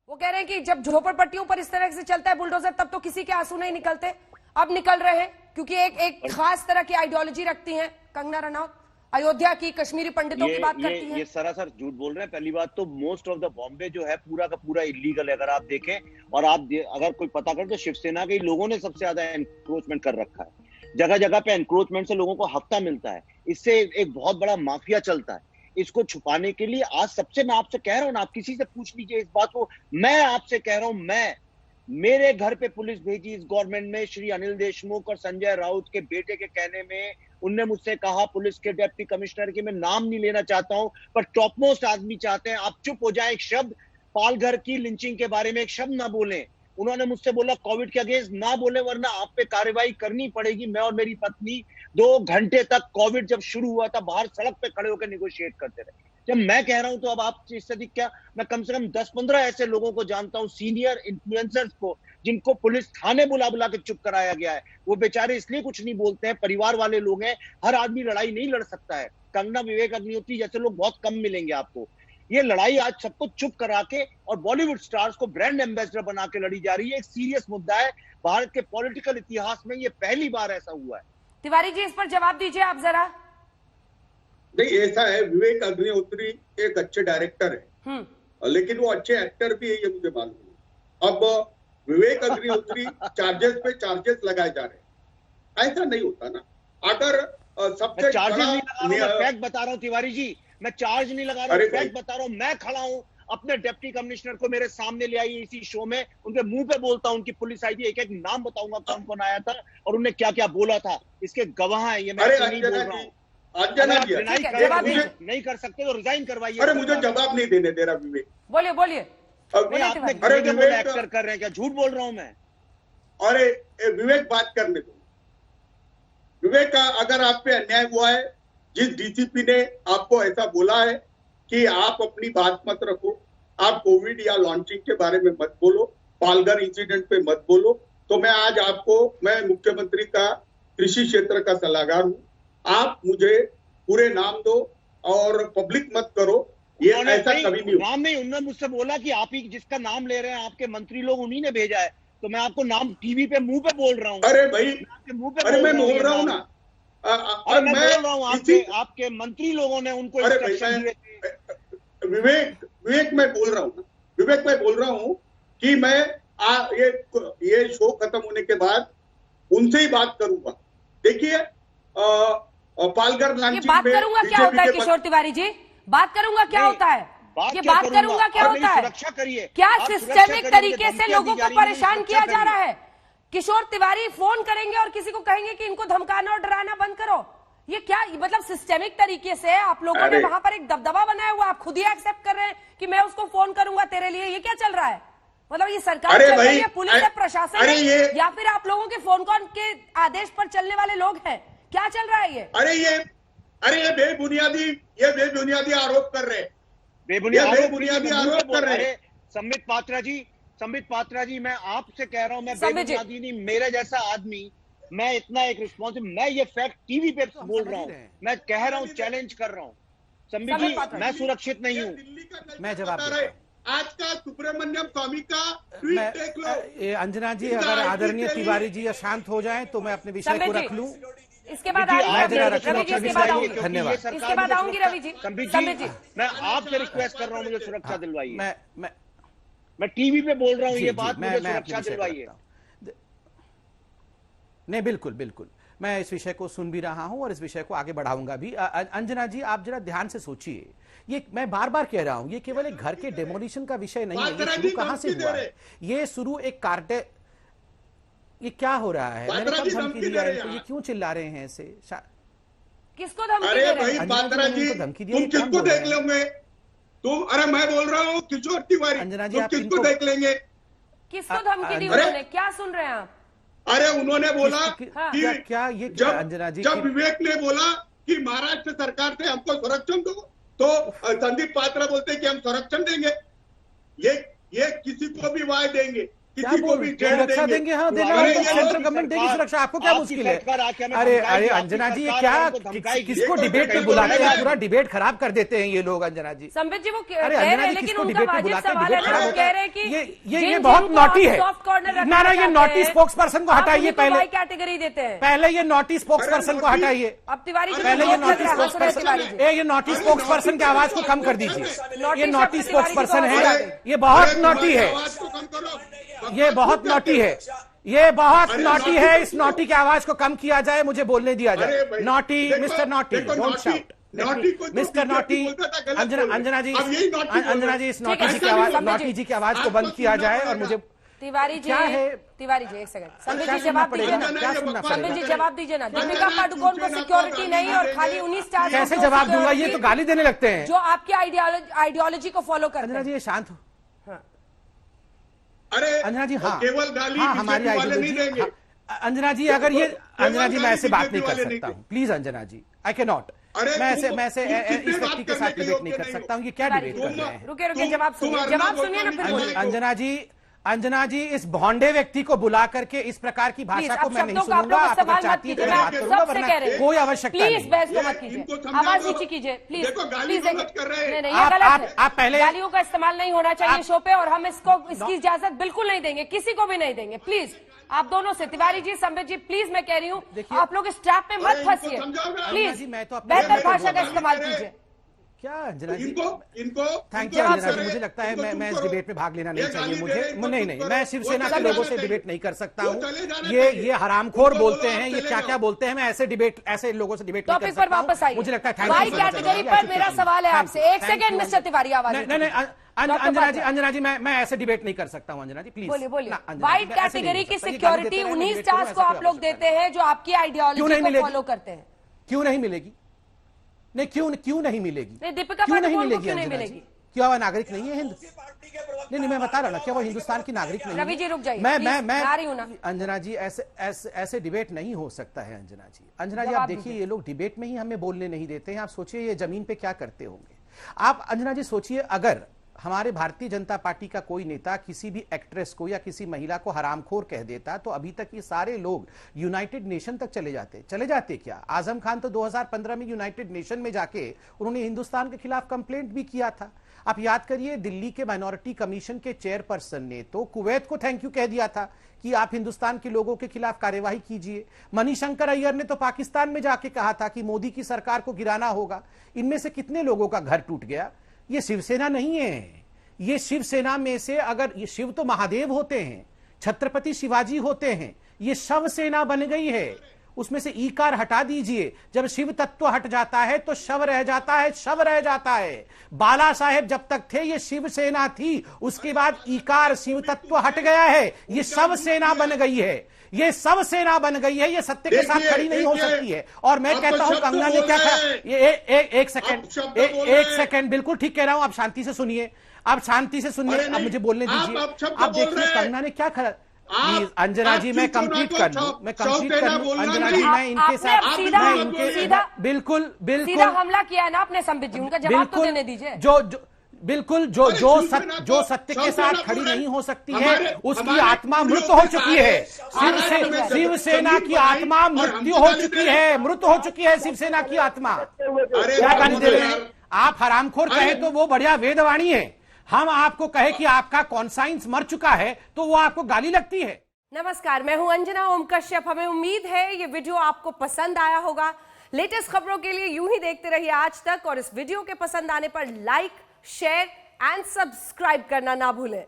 वो कह रहे हैं कि जब झोपड़पट्टियों पर इस तरह से चलता है बुलडोजर तब तो किसी के आंसू नहीं निकलते, अब निकल रहे हैं क्योंकि एक खास तरह की आइडियोलॉजी रखती हैं कंगना रनौत, अयोध्या की कश्मीरी पंडितों की बात करती हैं। ये सरासर झूठ बोल रहे हैं। पहली बात तो मोस्ट ऑफ द बॉम्बे जो है पूरा का पूरा इलीगल है। अगर आप देखें और आप अगर कोई पता करें तो शिवसेना के लोगों ने सबसे ज्यादा एनक्रोचमेंट कर रखा है। जगह जगह पे एनक्रोचमेंट से लोगों को हफ्ता मिलता है, इससे एक बहुत बड़ा माफिया चलता है। इसको छुपाने के लिए आज सबसे मैं आपसे कह रहा हूं ना, आप किसी से पूछ लीजिए इस बात को, मैं आपसे कह रहा हूं, मेरे घर पे पुलिस भेजी इस गवर्नमेंट में श्री अनिल देशमुख और संजय राउत के बेटे के कहने में। उनने मुझसे कहा पुलिस के डिप्टी कमिश्नर की, मैं नाम नहीं लेना चाहता हूं पर टॉप मोस्ट आदमी चाहते हैं आप चुप हो जाए, एक शब्द पालघर की लिंचिंग के बारे में एक शब्द ना बोलें। उन्होंने मुझसे बोला कोविड के अगेंस्ट ना बोले वरना आप पे कार्रवाई करनी पड़ेगी। मैं और मेरी पत्नी 2 घंटे तक कोविड जब शुरू हुआ था बाहर सड़क पे खड़े होकर निगोशिएट करते रहे। जब मैं कह रहा हूं तो अब आप इससे अधिक क्या, मैं कम से कम 10-15 ऐसे लोगों को जानता हूं, सीनियर इन्फ्लुएंसर्स को, जिनको पुलिस थाने बुला बुला के चुप कराया गया है। वो बेचारे इसलिए कुछ नहीं बोलते हैं, परिवार वाले लोग हैं। हर आदमी लड़ाई नहीं लड़ सकता है। कंगना, विवेक अग्निहोत्री जैसे लोग बहुत कम मिलेंगे आपको। ये लड़ाई आज सबको चुप करा के और बॉलीवुड स्टार्स को ब्रांड एम्बेसडर बना के लड़ी जा रही है। एक सीरियस मुद्दा है भारत के पॉलिटिकल इतिहास में, ये पहली बार ऐसा हुआ है। तिवारी जी, इस पर जवाब दीजिए आप जरा। नहीं, ऐसा है, विवेक अग्निहोत्री एक अच्छे डायरेक्टर है, लेकिन वो अच्छे एक्टर भी है, ये मुझे मालूम है। अब विवेक अग्निहोत्री चार्जेस पे चार्जेस लगाए जा रहे हैं, ऐसा नहीं होता ना। अगर सबसे चार्जेस नहीं लगा रहा हूं, मैं फैक्ट बता रहा हूं तिवारी जी, मैं चार्ज नहीं लगा रहा हूं, फैक्ट बता रहा हूं। मैं खड़ा हूं, अपने डिप्टी कमिश्नर को मेरे सामने ले आई इसी शो में, उनके मुंह पे बोलता हूं, उनकी पुलिस आई थी, एक एक नाम बताऊंगा कौन कौन आया था और उन्हें क्या क्या बोला था, इसके गवाह हैं। ये मैं नहीं बोल रहा हूं। नहीं कर सकते तो रिजाइन करवाइए। अरे मुझे जवाब नहीं देने दे रहा विवेक। बोलिए बोलिए। आपने एक्टर कर रहे हैं क्या? झूठ बोल रहा हूं मैं। अरे विवेक बात करने दो। विवेक, अगर आप पे अन्याय हुआ है, जिस डीसीपी ने आपको ऐसा बोला है कि आप अपनी बात मत रखो, आप कोविड या लॉन्चिंग के बारे में मत बोलो, पालघर इंसिडेंट पे मत बोलो, तो मैं आज आपको, मैं मुख्यमंत्री का कृषि क्षेत्र का सलाहकार हूं, आप मुझे पूरे नाम दो और पब्लिक मत करो। ये ऐसा कभी नहीं नाम नहीं, उन्होंने मुझसे बोला कि आप ही जिसका नाम ले रहे हैं आपके मंत्री लोग, उन्हीं ने भेजा है, तो मैं आपको नाम टीवी पे मुंह पे बोल रहा हूँ। अरे भाई, आपके मुंह पे अरे मैं बोल रहा हूँ ना, और मैं बोल रहा हूँ आपके मंत्री लोगों ने उनको इंस्ट्रक्शन दिए थे। विवेक मैं बोल रहा हूँ ना, विवेक मैं बोल रहा हूँ कि मैं ये शो खत्म होने के बाद उनसे ही बात करूंगा। देखिए पालघर लॉन्चिंग बात करूंगा क्या होता है किशोर तिवारी जी, बात करूंगा क्या होता है, ये बात करूंगा क्या होता है, सुरक्षा करिए। क्या सिस्टेमिक तरीके से लोगों को परेशान किया जा रहा है? किशोर तिवारी फोन करेंगे और किसी को कहेंगे कि इनको धमकाना और डराना बंद करो, ये क्या मतलब सिस्टेमिक तरीके से आप लोगों ने वहां पर एक दबदबा बनाया हुआ, आप खुद ही एक्सेप्ट कर रहे हैं कि मैं उसको फोन करूंगा तेरे लिए, ये क्या चल रहा है? मतलब ये सरकार चल रही है, पुलिस है, प्रशासन है, या फिर आप लोगों के फोन कॉल के आदेश पर चलने वाले लोग हैं? क्या चल रहा है ये? ये बेबुनियादी आरोप कर रहे हैं, बेबुनियादी आरोप कर रहे हैं। संबित पात्रा जी, मैं आपसे कह रहा हूं, मैं बेबुनियादी नहीं, मेरे जैसा आदमी, मैं इतना एक रिस्पॉन्सिबल, मैं ये फैक्ट टीवी पे बोल रहा हूं, मैं कह रहा हूं, चैलेंज कर रहा हूं। संबित जी, मैं सुरक्षित नहीं हूं। मैं जवाब दे रहा हूं। आज का सुब्रमण्यम स्वामी का ट्वीट देख लो। अंजना जी, अगर आदरणीय तिवारी जी शांत हो जाएं तो मैं अपने विषय को रख लूं। इसके बाद धन्यवाद। इसके बाद आऊंगी रवि जी। संबित जी, मैं आपसे रिक्वेस्ट कर रहा हूं, मुझे सुरक्षा दिलवाइए। मैं टीवी पे बोल रहा हूं ये बात, मुझे सुरक्षा दिलवाइए। नहीं, बिल्कुल बिल्कुल, मैं इस विषय को सुन भी रहा हूं और इस विषय को आगे बढ़ाऊंगा भी। अंजना जी, आप जरा ध्यान से सोचिए, ये मैं बार बार कह रहा हूं, ये केवल एक घर के डेमोलिशन का विषय नहीं है। ये शुरू कहां से हुआ है? ये शुरू एक कार्टे, ये क्या हो रहा है? मैंने कब धमकी दिया है? ये क्यों चिल्ला रहे हैं ऐसे? किसको धमकी दे रहे हैं? अरे भाई पात्रा जी, तुम किसको देख लोगे? तुम, अरे मैं बोल रहा हूँ किशोर तिवारी, अंजना जी, आप किसको देख लेंगे? किसको धमकी दी उन्होंने? क्या सुन रहे हैं आप? अरे उन्होंने बोला कि क्या ये अंजना जी, जब विवेक ने बोला कि महाराष्ट्र सरकार से हमको संरक्षण दो, तो संदीप पात्रा बोलते कि हम संरक्षण देंगे, ये किसी को भी वाय देंगे। क्या किसी को बोल भी जेल सुरक्षा देंगे? हाँ देना अरे होगा, ये सेंट्रल लोग गवर्नमेंट देगी सरकार- सुरक्षा, आपको क्या आपकी मुश्किल है? सरकार आके हमें अरे धमकाएगी, अरे आपकी अंजना जी, ये सरकार क्या हमको धमकाएगी। किसको ये डिबेट पे कहीं बुलाते हैं? बोलेगा। पूरा डिबेट खराब कर देते हैं ये लोग अंजना जी। संबित जी वो कह अरे रहे अंजना हैं जी लेकिन किसको उनका डिबेट पे वाजिब बुलाते हैं? सवाल डिबेट है ना, खराब वो होता कह है। रहे हैं कि ये जिन बहुत जिनको नॉटी आप है। सॉफ्ट कॉर्नर रखना ना ये चाहते नॉटी हैं, स्पोक्स पर्सन को आप हटाइए उन्हीं को पहले। वाई कैटेगरी देते हैं। पहले ये नॉटी स्पोक्स पर्सन को नॉटी- हटाइए। अब तिवारी जी पहले को ये बहुत नॉटी लग रहा है, स्पोक्स हंस रहे हैं तिवारी पर्सन जी। ये नॉटी स्पोक्स पर्सन की आवाज को कम कर दीजिए। नॉटी ये शब्द नॉटी तिवारी स्पोक्स जी को पर्सन आवाज आ है, गई। ये बहुत अरे नॉटी तुम्हारी है, आवाज को कम करो। ये बहुत नॉटी है, ये बहुत अरे नॉटी नॉटी है। को इस नॉटी की आवाज को कम किया जाए, मुझे बोलने दिया अरे जाए। भाई, नॉटी देखो- मिस्टर नॉटी, देखो डोंट नॉटी- शाउट। नॉटी को जो मिस्टर बीजेपी नॉटी, बोलता था, गलत अंजना बोल रहे। अंजना जी, अब यही नॉटी बोल रहे। अंजना जी इस नॉटी ठीक जी है, की आवाज, संबित नॉटी जी। जी की आवाज को आपको बंद किया सुनना जाए और पड़ेगा। मुझे तिवारी जी, क्या है? तिवारी जी एक सेकंड, संबित क्या जी सुनना जवाब दीजिए पड़ेगा? ना। क्या सुनना संबित जी पड़ेगा? जवाब दीजिए ना। अंजना दीपिका जी, पादुकोण को सूचना सिक्योरिटी को नहीं और देंगे। खाली 19 स्टार कैसे जवाब दूंगा? ये तो गाली देने लगते हैं। जो आपकी आइडियोलॉजी को फॉलो करते अंजना जी हैं। ये शांत हो। अरे अंजना जी हाँ, केवल गाली हाँ हमारी बीजेपी वाले नहीं आइडियोलॉजी देंगे। हाँ, अंजना जी अगर ये अंजना जी मैं ऐसे बात नहीं कर वाले सकता नहीं हूँ, please Anjana ji, I can not. अरे मैं ऐसे तुम इस किससे व्यक्ति बात के साथ करने के डिबेट नहीं योग्य कर नहीं सकता हो? हूँ। ये क्या तिवारी डिबेट कर जी, रहे हैं? रुके रुके जवाब सुनिए, जवाब सुनिए ना, फिर बोलिए। अंजना जी इस भोंडे व्यक्ति को बुला करके इस प्रकार की भाषा प्लीज, को अब मैं नहीं शब्दों का आप सुनूंगा। लोग आप अगर इस्तेमाल मत चाहती है तो कीजिए, मैं मैं बात करूंगा, सबसे वरना कह रही हूँ। कोई आवश्यकता प्लीज नहीं। बहस को ये मत कीजिए, इनको समझा आवाज दो। नीचे कीजिए प्लीज। देखो, गाली प्लीज को मत कर रहे हैं। नहीं नहीं, आप- ये गलत आप- है। आप पहले- गालियों का इस्तेमाल नहीं होना चाहिए आप- शो पे, और हम इसकी इजाजत बिल्कुल नहीं देंगे, किसी को भी नहीं देंगे। प्लीज आप दोनों से, तिवारी जी, संबित जी, प्लीज मैं कह रही हूँ, देखिए- आप लोग इस ट्रैप में मत अरे इनको फंसिए समझाओगे? प्लीज। जी, मैं तो अपने बेहतर मेरे भाषा का बोलने इस्तेमाल के लिए- कीजिए। क्या अंजना जी, इनको थैंक इनको यू अंजना जी, करें, मुझे लगता है इनको चुप मैं इस करो। डिबेट में भाग लेना नहीं ये चाहिए गाली मुझे। दे रहे हैं, इनको नहीं चुप नहीं, करो। मैं शिवसेना वो के चले लोगों जाने से चाहिए। डिबेट नहीं कर सकता वो हूँ। चले जाने ये चाहिए। हरामखोर उनको बोलते बोलो, हैं, आप ये चले क्या जाओ। क्या बोलते हैं, मैं ऐसे लोगों से डिबेट नहीं कर टॉपिक सकता पर वापस हूँ। आइए। मुझे लगता है वाई कैटेगरी पर मेरा सवाल है आपसे। एक सेकंड मिस्टर तिवारी, आवाज नहीं अंजना जी मैं ऐसे डिबेट नहीं कर सकता हूँ अंजना जी, प्लीज बोलिए बोलिए। ना, अंजना जी, वाइट मैं ऐसे नहीं कैटेगरी कर की सकता। ये गाली देते सिक्योरिटी रहे, मैं उन्हीं डिबेट करूँ, स्टार्स को ऐसा आप कोई लोग आवश्यकता देते हैं जो आपकी क्यों आइडियोलॉजी नहीं को मिलेगी? फॉलो करते हैं। क्यों नहीं मिलेगी? नहीं क्यों नहीं मिलेगी? नहीं, दीपिका क्यों नहीं पादुकोण को मिलेगी क्यों नहीं अंजना मिलेगी? जी? क्या वह नागरिक नहीं है हिंद? नहीं मैं बता रहा ना, क्या वो हिंदुस्तान की नागरिक नहीं है? रवि जी रुक जाइए, मैं please, मैं आ रही हूं ना। अंजना जी ऐसे डिबेट नहीं हो सकता है अंजना जी। अंजना जी जवाब आप देखिए, दीजिए। ये लोग डिबेट में ही हमें बोलने नहीं देते हैं। आप सोचिए ये जमीन पे क्या करते होंगे। आप अंजना जी सोचिए, अगर हमारे भारतीय जनता पार्टी का कोई नेता किसी भी एक्ट्रेस को या किसी महिला को हरामखोर कह देता तो अभी तक ये सारे लोग यूनाइटेड नेशन तक चले जाते क्या? आजम खान तो 2015 में यूनाइटेड नेशन में जाके उन्होंने हिंदुस्तान के खिलाफ कंप्लेंट भी किया था। आप याद करिए, दिल्ली के माइनॉरिटी कमीशन के चेयरपर्सन ने तो कुवैत को थैंक यू कह दिया था कि आप हिंदुस्तान के लोगों के खिलाफ कार्यवाही कीजिए। मणिशंकर अय्यर ने तो पाकिस्तान में जाके कहा था कि मोदी की सरकार को गिराना होगा। इनमें से कितने लोगों का घर टूट गया? ये शिवसेना नहीं है। ये शिवसेना में से, अगर ये शिव तो महादेव होते हैं, छत्रपति शिवाजी होते हैं, ये शव सेना बन गई है। उसमें से ईकार हटा दीजिए। जब शिव तत्व हट जाता है तो शव रह जाता है, शव रह जाता है। बाला साहेब जब तक थे ये शिवसेना थी, उसके बाद ईकार शिव तत्व हट गया है, ये शव सेना बन गई है। ये सब सेना बन गई है, ये सत्य के साथ खड़ी नहीं हो सकती है। और मैं कहता हूं कंगना ने क्या कहा, ये एक सेकंड, बिल्कुल ठीक कह रहा हूं। आप शांति से सुनिए, आप शांति से सुनिए, अब मुझे बोलने दीजिए। आप देखिए कंगना ने क्या कहा। प्लीज अंजना जी मैं कंप्लीट कर लूं, अंजना जी मैं इनके साथ बिल्कुल सीधा हमला किया है ना आपने संबित जी, उनका जवाब तो देने दीजिए। जो सत्य के साथ खड़ी नहीं हो सकती है उसकी आत्मा मृत हो चुकी है। शिवसेना की आत्मा मृत्यु हो चुकी है, मृत हो चुकी है शिवसेना की आत्मा। क्या गाली दे रहे हैं आप? हरामखोर कहे तो वो बढ़िया वेदवाणी है, हम आपको कहे कि आपका कॉन्साइंस मर चुका है तो वो आपको गाली लगती है। नमस्कार, मैं हूं अंजना ओम कश्यप। हमें उम्मीद है ये वीडियो आपको पसंद आया होगा। लेटेस्ट खबरों के लिए यूं ही देखते रहिए आज तक, और इस वीडियो के पसंद आने पर लाइक, शेयर एंड सब्सक्राइब करना ना भूलें।